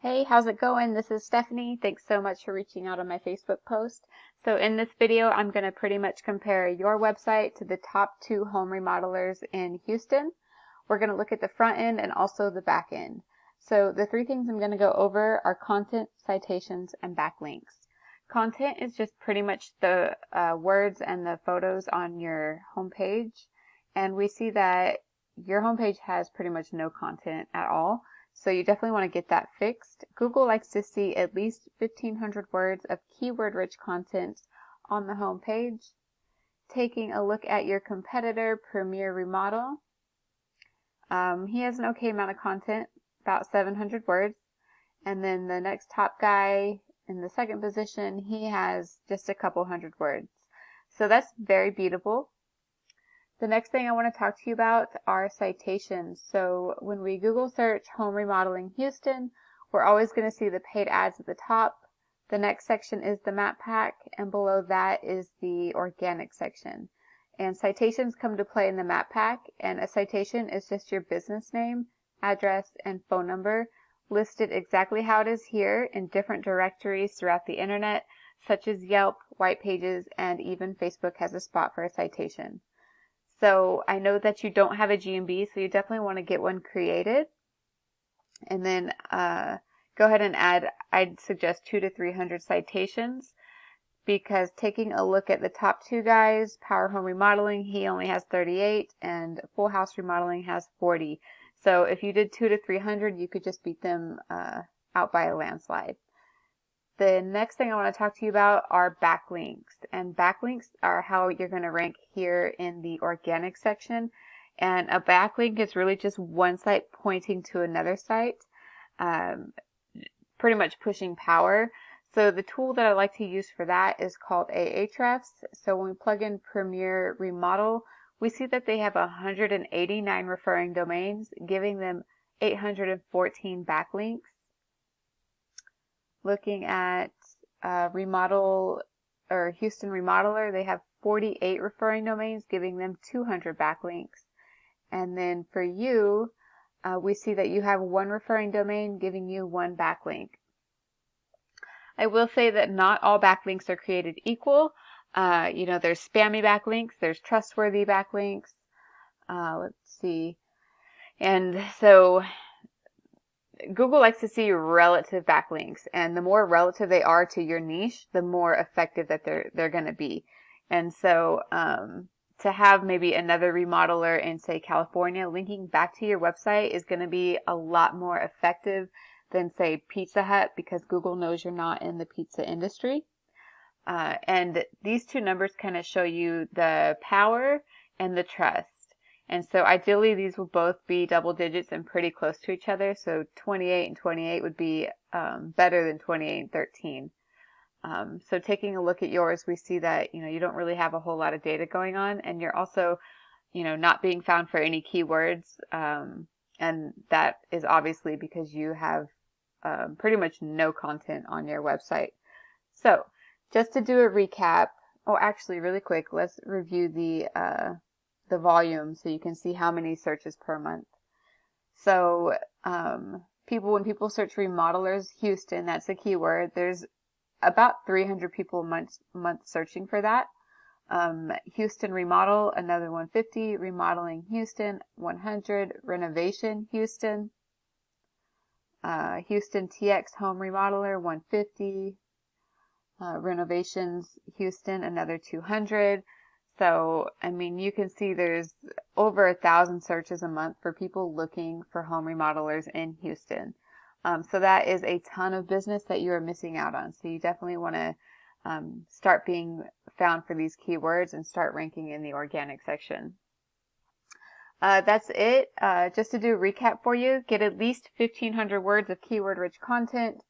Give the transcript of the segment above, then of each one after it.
Hey, how's it going? This is Stephanie. Thanks so much for reaching out on my Facebook post. So in this video, I'm going to pretty much compare your website to the top 2 home remodelers in Houston. We're going to look at the front end and also the back end. So the 3 things I'm going to go over are content, citations, and backlinks. Content is just pretty much the words and the photos on your homepage. And we see that your homepage has pretty much no content at all. So you definitely want to get that fixed. Google likes to see at least 1,500 words of keyword-rich content on the home page. Taking a look at your competitor, Premier Remodel. He has an okay amount of content, about 700 words. And then the next top guy in the second position, he has just a couple hundred words. So that's very beatable. The next thing I want to talk to you about are citations. So when we Google search home remodeling Houston, we're always going to see the paid ads at the top. The next section is the map pack, and below that is the organic section. And citations come to play in the map pack, and a citation is just your business name, address, and phone number listed exactly how it is here in different directories throughout the internet, such as Yelp, White Pages, and even Facebook has a spot for a citation. So I know that you don't have a GMB, so you definitely want to get one created. And then go ahead and add, I'd suggest 200 to 300 citations, because taking a look at the top 2 guys, Power Home Remodeling, he only has 38, and Full House Remodeling has 40. So if you did 200 to 300, you could just beat them out by a landslide. The next thing I want to talk to you about are backlinks, and backlinks are how you're going to rank here in the organic section. And a backlink is really just one site pointing to another site, pretty much pushing power. So the tool that I like to use for that is called Ahrefs. So when we plug in Premier Remodel, we see that they have 189 referring domains, giving them 814 backlinks. Looking at Remodel or Houston Remodeler, they have 48 referring domains, giving them 200 backlinks. And then for you, we see that you have 1 referring domain, giving you 1 backlink. I will say that not all backlinks are created equal. There's spammy backlinks, there's trustworthy backlinks. Let's see. And so Google likes to see relative backlinks, and the more relative they are to your niche, the more effective that they're going to be. And so to have maybe another remodeler in, say, California linking back to your website is going to be a lot more effective than, say, Pizza Hut, because Google knows you're not in the pizza industry. And these 2 numbers kind of show you the power and the trust. And so ideally these will both be double digits and pretty close to each other. So 28 and 28 would be better than 28 and 13. So taking a look at yours, we see that, you don't really have a whole lot of data going on, and you're also, not being found for any keywords. And that is obviously because you have pretty much no content on your website. So just to do a recap, actually really quick, let's review the volume so you can see how many searches per month. So when people search remodelers Houston, that's a keyword, there's about 300 people a month searching for that. Houston Remodel, another 150. Remodeling Houston, 100. Renovation Houston. Houston TX Home Remodeler, 150. Renovations Houston, another 200. So, you can see there's over 1,000 searches a month for people looking for home remodelers in Houston. So that is a ton of business that you are missing out on. So you definitely want to start being found for these keywords and start ranking in the organic section. That's it. Just to do a recap for you, get at least 1,500 words of keyword-rich content.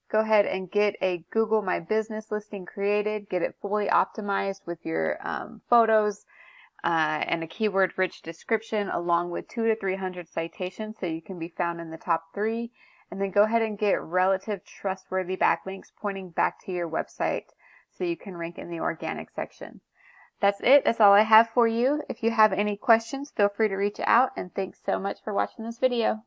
Go ahead and get a Google My Business listing created. Get it fully optimized with your photos and a keyword-rich description, along with 200 to 300 citations so you can be found in the top 3. And then go ahead and get relative trustworthy backlinks pointing back to your website so you can rank in the organic section. That's it. That's all I have for you. If you have any questions, feel free to reach out, and thanks so much for watching this video.